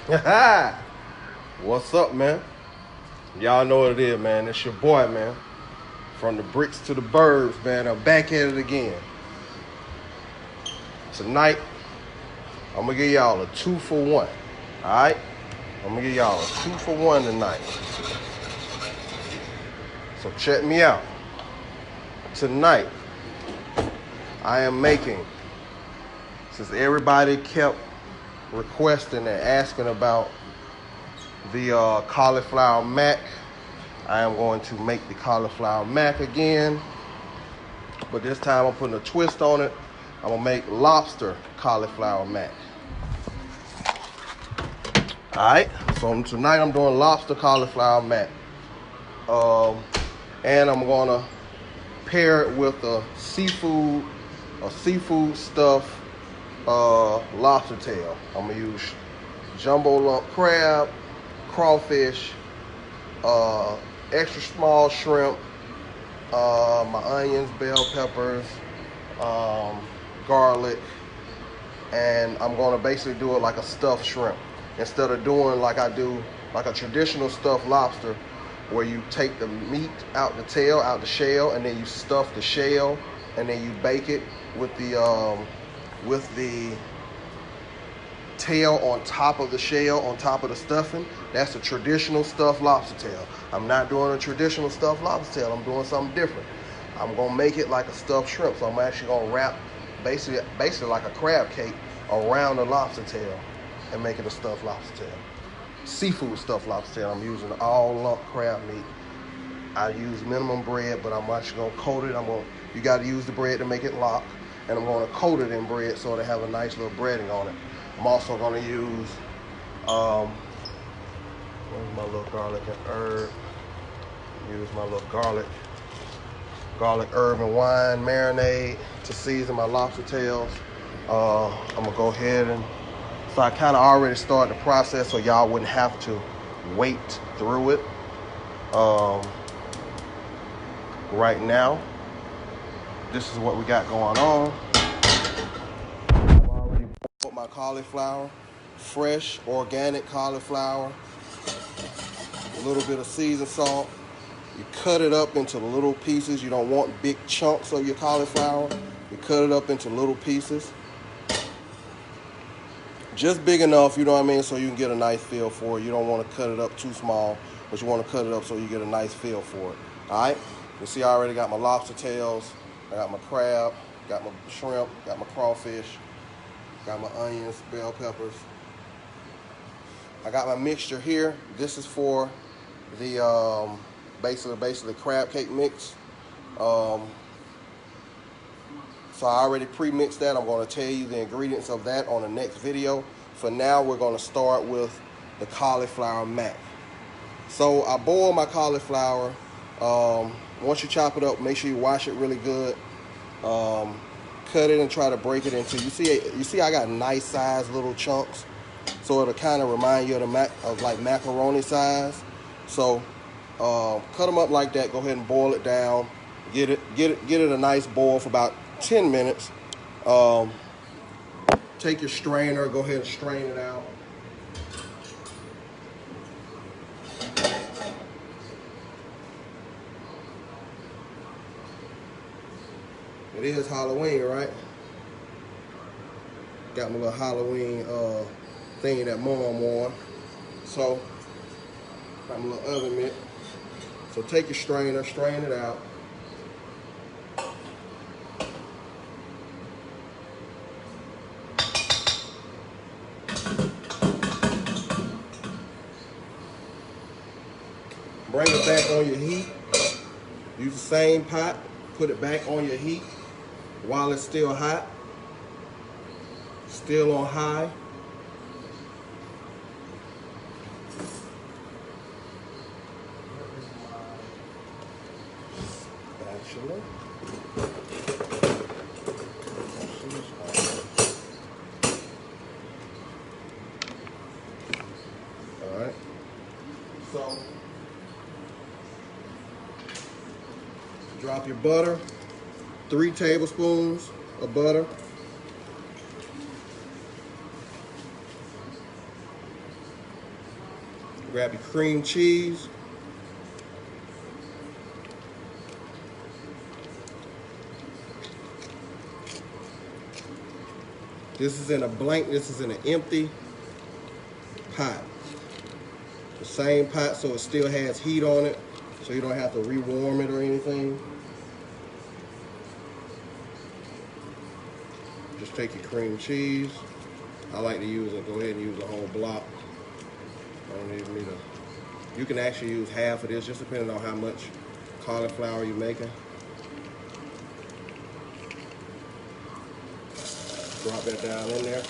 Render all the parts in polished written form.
What's up, man? Y'all know what it is, man. It's your boy, man. From the bricks to the birds, man. I'm back at it again. Tonight, I'm gonna give y'all a 2-for-1. Alright? I'm gonna give y'all a 2-for-1 tonight. So check me out. Tonight, I am making, since everybody kept requesting and asking about the cauliflower mac, I am going to make the cauliflower mac again, but this time I'm putting a twist on it. I'm gonna make lobster cauliflower mac. Alright, so tonight I'm doing lobster cauliflower mac. And I'm gonna pair it with a seafood stuffed lobster tail. I'm gonna use jumbo lump crab, crawfish, extra small shrimp, my onions, bell peppers, garlic, and I'm gonna basically do it like a stuffed shrimp instead of doing like I do like a traditional stuffed lobster, where you take the meat out the tail, out the shell, and then you stuff the shell, and then you bake it with the tail on top of the shell, on top of the stuffing. That's a traditional stuffed lobster tail. I'm not doing a traditional stuffed lobster tail. I'm doing something different. I'm gonna make it like a stuffed shrimp. So I'm actually gonna wrap basically like a crab cake around the lobster tail and make it a stuffed lobster tail. Seafood stuffed lobster tail. I'm using all lump crab meat. I use minimum bread, but I'm actually gonna coat it. You gotta use the bread to make it lock, and I'm gonna coat it in bread so it'll have a nice little breading on it. I'm also gonna use where's my little garlic and herb? Use my little garlic, herb, and wine marinade to season my lobster tails. I'm gonna go ahead and, so I kind of already started the process so y'all wouldn't have to wait through it. Right now, this is what we got going on. I've already bought my cauliflower, fresh, organic cauliflower, a little bit of seasoned salt. You cut it up into little pieces. You don't want big chunks of your cauliflower. You cut it up into little pieces. Just big enough, you know what I mean, so you can get a nice feel for it. You don't want to cut it up too small, but you want to cut it up so you get a nice feel for it. All right? You see I already got my lobster tails. I got my crab, got my shrimp, got my crawfish, got my onions, bell peppers. I got my mixture here. This is for the basically crab cake mix. So I already pre-mixed that. I'm going to tell you the ingredients of that on the next video. For now, we're going to start with the cauliflower mac. So I boil my cauliflower. Once you chop it up, make sure you wash it really good. Cut it and try to break it into, you see I got nice sized little chunks. So it'll kind of remind you of like macaroni size. So cut them up like that. Go ahead and boil it down. Get it a nice boil for about 10 minutes. Take your strainer, go ahead and strain it out. It is Halloween, right? Got my little Halloween thing that Mom wore. So, got my little oven mitt. So take your strainer, strain it out. Bring it back on your heat. Use the same pot. Put it back on your heat while it's still hot. Still on high. Spatula. All right. So drop your butter, 3 tablespoons of butter. Grab your cream cheese. This is in an empty pot. The same pot, so it still has heat on it, so you don't have to rewarm it or anything. Just take your cream cheese. I like to go ahead and use a whole block. I don't even need you can actually use half of this, just depending on how much cauliflower you're making. Drop that down in there.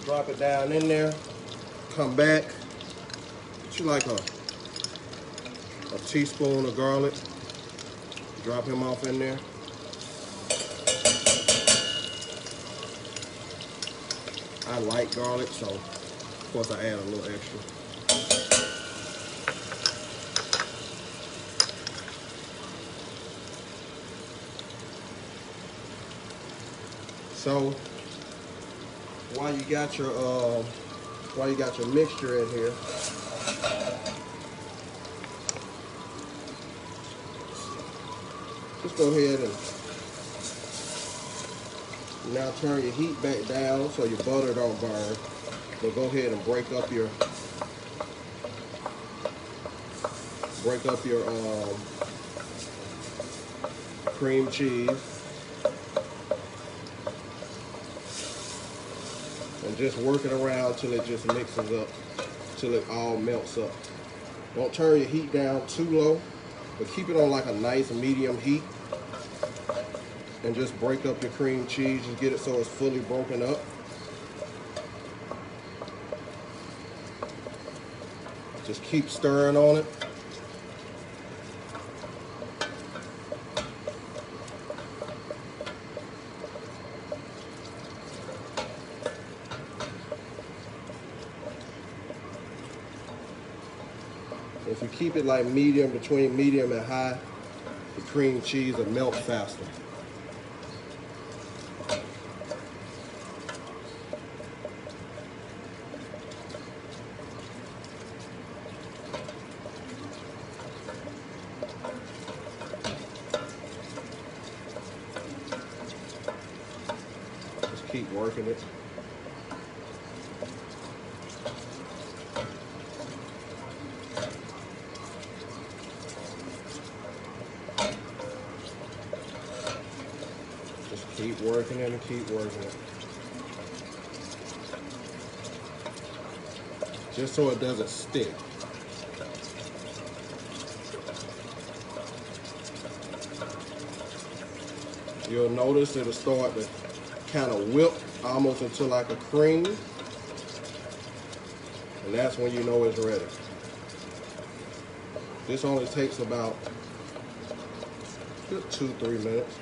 Drop it down in there. Come back. Put you like a teaspoon of garlic. Drop him off in there. I like garlic, so of course I add a little extra. So while you got your mixture in here, just go ahead and now turn your heat back down so your butter don't burn. But go ahead and break up your cream cheese. And just work it around till it just mixes up, till it all melts up. Don't turn your heat down too low, but keep it on like a nice medium heat. And just break up your cream cheese, just get it so it's fully broken up. Just keep stirring on it. If you keep it like medium, between medium and high, the cream cheese will melt faster. Just keep working it. Keep working it and keep working it. Just so it doesn't stick. You'll notice it'll start to kind of whip almost into like a cream. And that's when you know it's ready. This only takes about 2-3 minutes.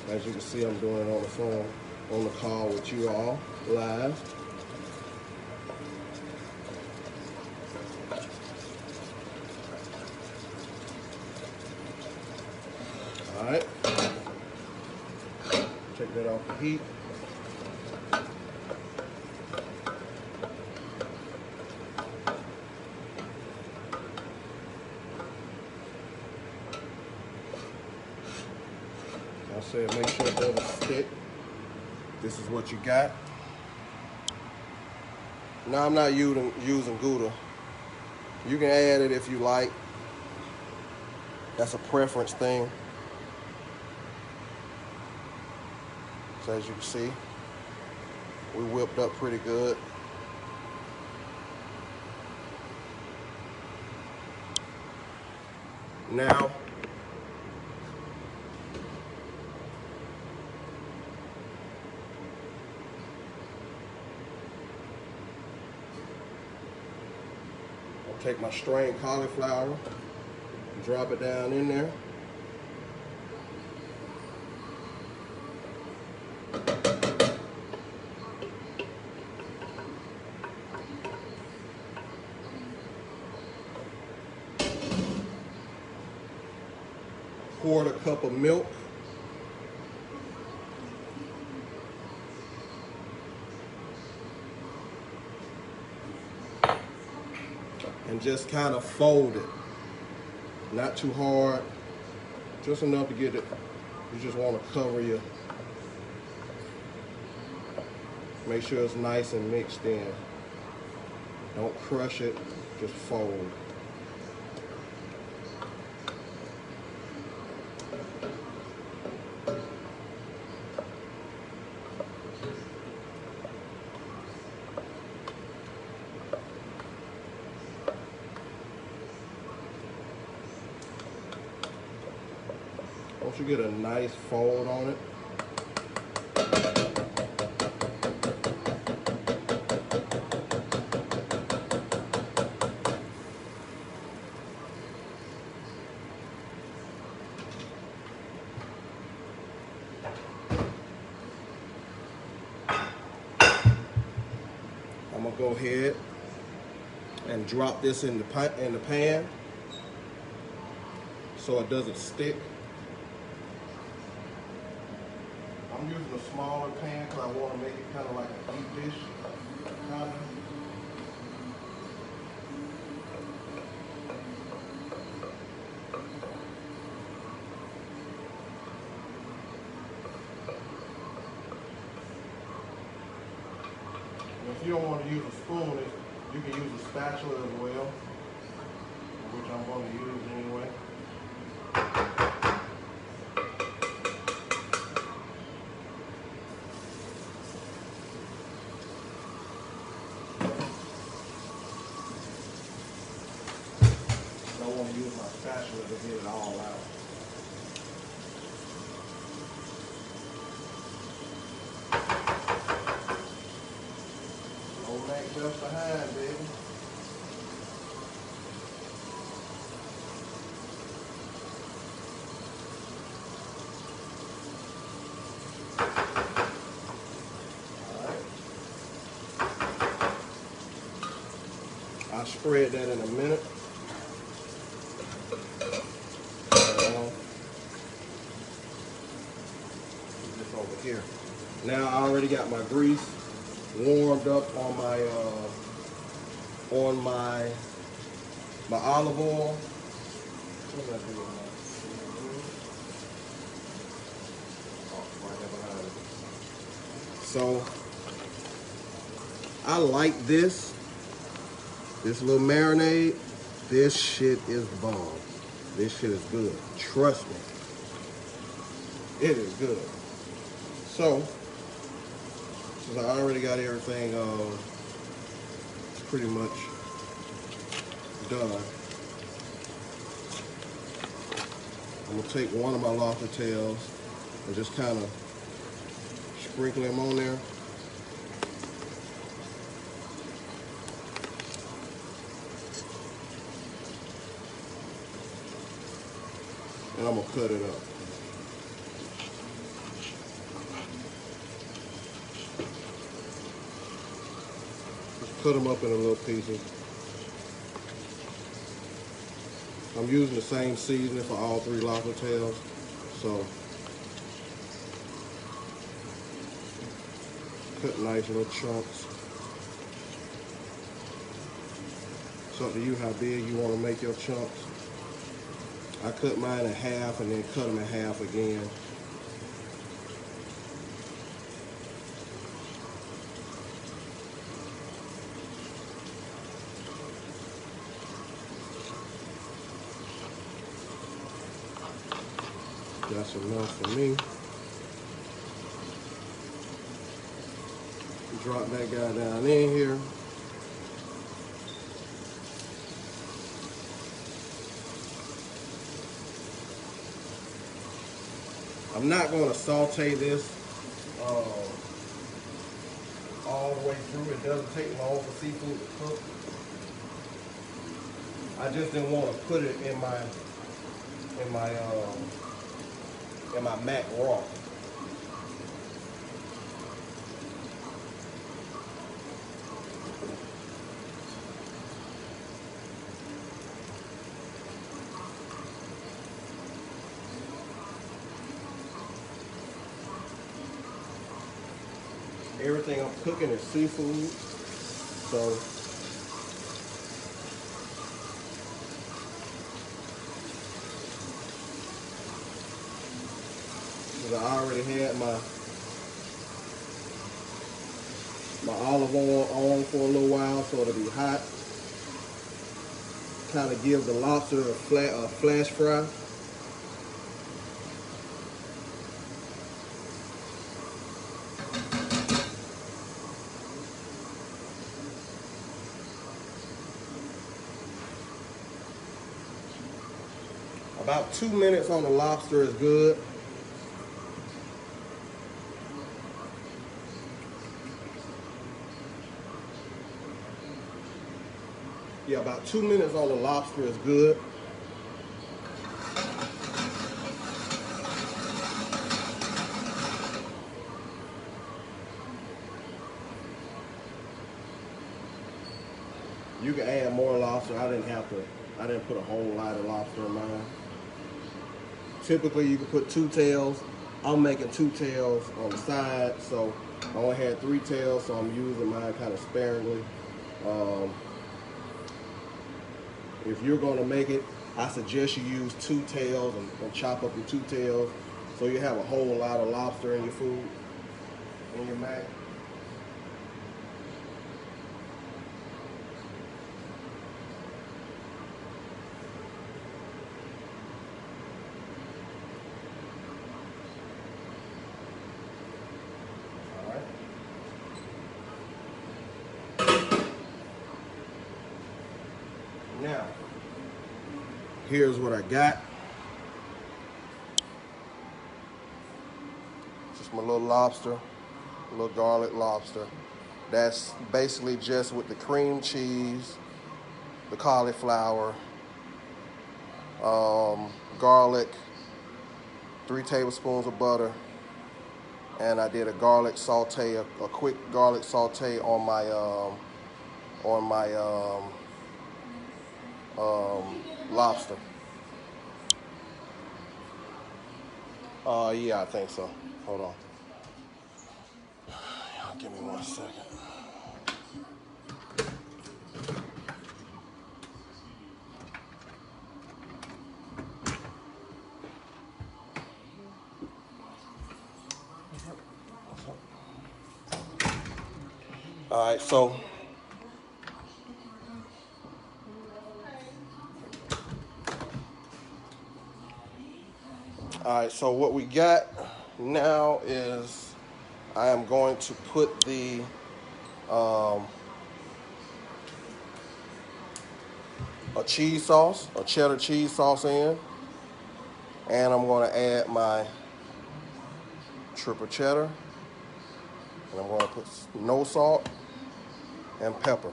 As you can see, I'm doing it on the phone, on the call with you all, live. All right. Take that off the heat. I said make sure it doesn't stick. This is what you got. Now I'm not using Gouda. You can add it if you like. That's a preference thing. So as you can see, we whipped up pretty good. Now, I'll take my strained cauliflower, drop it down in there. 1/4 cup of milk. And just kind of fold it. Not too hard, just enough to get it. You just want to cover your, make sure it's nice and mixed in. Don't crush it, just fold. Once you get a nice fold on it, I'm gonna go ahead and drop this in the pan so it doesn't stick. I'm using a smaller pan because I want to make it kind of like a deep dish. If you don't want to use a spoon, you can use a spatula as well, which I'm going to use anyway. I don't want to use my spatula to get it all out. No neck left behind, baby. I'll spread that in a minute. This over here. Now I already got my grease warmed up on my olive oil. What did I do with my? Oh, right there behind it. So I like this little marinade. This shit is bomb. This shit is good. Trust me. It is good. So, since I already got everything pretty much done, I'm gonna take one of my lobster tails and just kind of sprinkle them on there. And I'm gonna cut it up. Just cut them up into little pieces. I'm using the same seasoning for all 3 lobster tails, so cut nice little chunks. It's up to you how big you want to make your chunks. I cut mine in half and then cut them in half again. That's enough for me. Drop that guy down in here. I'm not going to saute this all the way through. It doesn't take long for seafood to cook. I just didn't want to put it in my mac raw. Everything I'm cooking is seafood, so I already had my olive oil on for a little while, so it'll be hot. Kind of give the lobster a flash fry. About 2 minutes on the lobster is good. Yeah, about 2 minutes on the lobster is good. You can add more lobster. I didn't put a whole lot of lobster in mine. Typically you can put 2 tails. I'm making 2 tails on the side, so I only had 3 tails, so I'm using mine kind of sparingly. If you're going to make it, I suggest you use 2 tails and chop up your 2 tails, so you have a whole lot of lobster in your food, in your mac. Now, here's what I got. Just my little lobster, a little garlic lobster. That's basically just with the cream cheese, the cauliflower, garlic, 3 tablespoons of butter, and I did a garlic saute, a quick garlic saute on my lobster. Yeah, I think so. Hold on. Give me 1 second. All right, so what we got now is I am going to put the a cheese sauce, a cheddar cheese sauce in, and I'm going to add my triple cheddar, and I'm going to put no salt and pepper.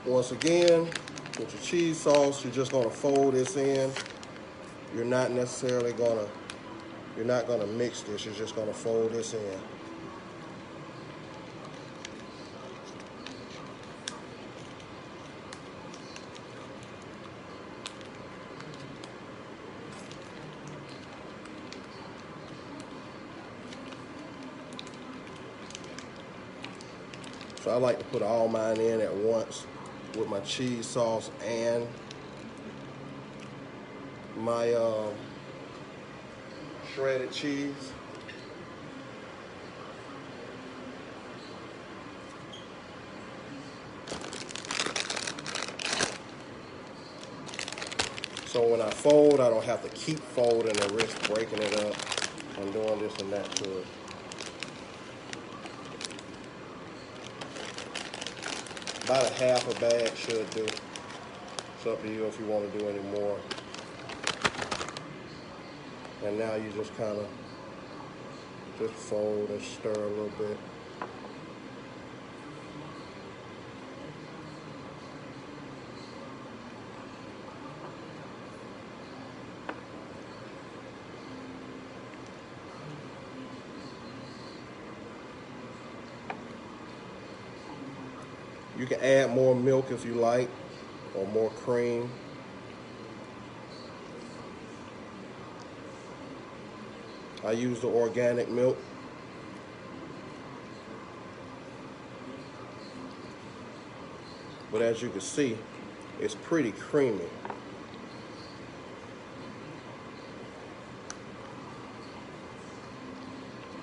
Once again, with your cheese sauce, you're just going to fold this in. You're not necessarily you're not going to mix this, you're just going to fold this in. So I like to put all mine in at once with my cheese sauce and my shredded cheese. So when I fold, I don't have to keep folding and risk breaking it up and doing this and that to it. About a half a bag should do. It's up to you if you want to do any more. And now you just kind of just fold and stir a little bit. You can add more milk if you like, or more cream. I use the organic milk. But as you can see, it's pretty creamy.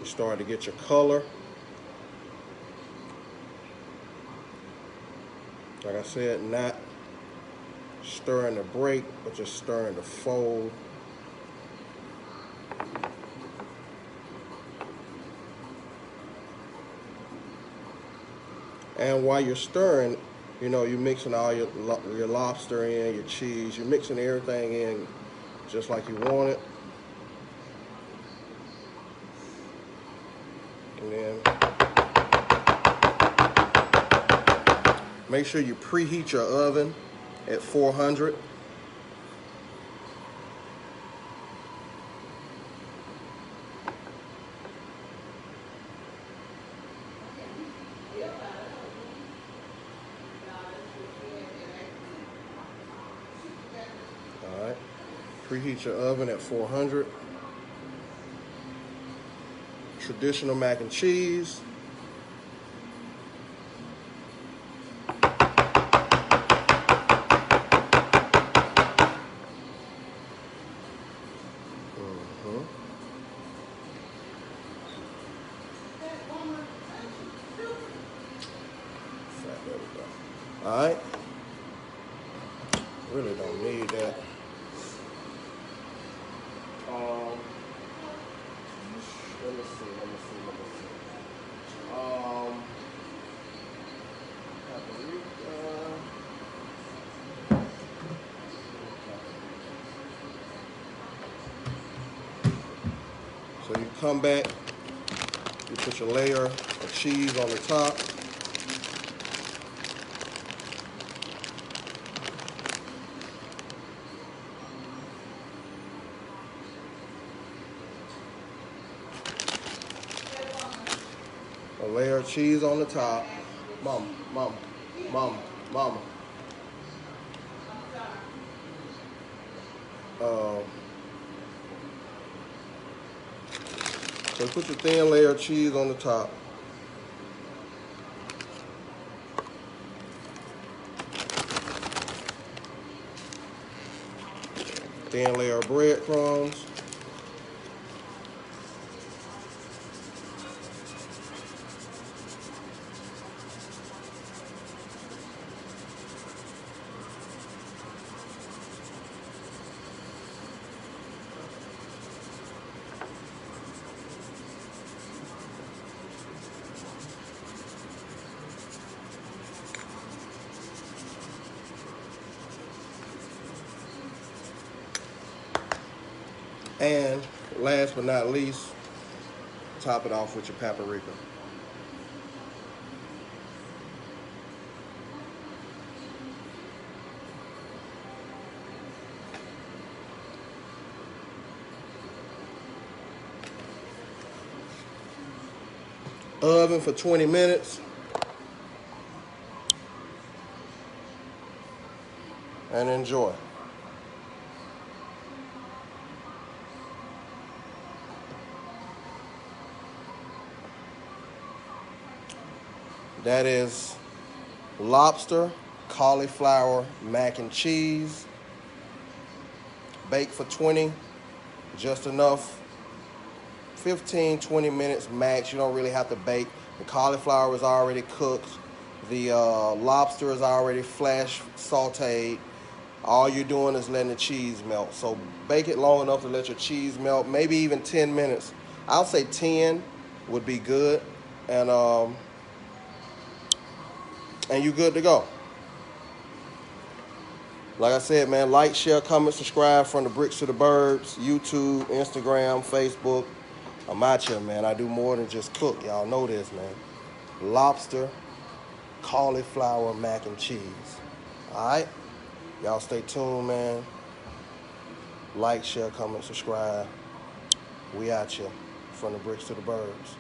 You start to get your color. Like I said, not stirring to break, but just stirring to fold. And while you're stirring, you know, you're mixing all your lobster in, your cheese. You're mixing everything in just like you want it. And then make sure you preheat your oven at 400. All right, preheat your oven at 400. Traditional mac and cheese. All right. Really don't need that. Let me see. So you come back, you put your layer of cheese on the top. A layer of cheese on the top. Mama. So put your thin layer of cheese on the top. Thin layer of breadcrumbs. And last but not least, top it off with your paprika. Oven for 20 minutes. And enjoy. That is lobster, cauliflower, mac and cheese. Bake for 20, just enough. 15, 20 minutes max. You don't really have to bake. The cauliflower is already cooked. The lobster is already flash sauteed. All you're doing is letting the cheese melt. So bake it long enough to let your cheese melt, maybe even 10 minutes. I'll say 10 would be good. And you're good to go. Like I said, man, like, share, comment, subscribe from the Bricks to the Burbs, YouTube, Instagram, Facebook. I'm out here, man. I do more than just cook. Y'all know this, man. Lobster, cauliflower, mac and cheese. All right? Y'all stay tuned, man. Like, share, comment, subscribe. We out here from the Bricks to the Burbs.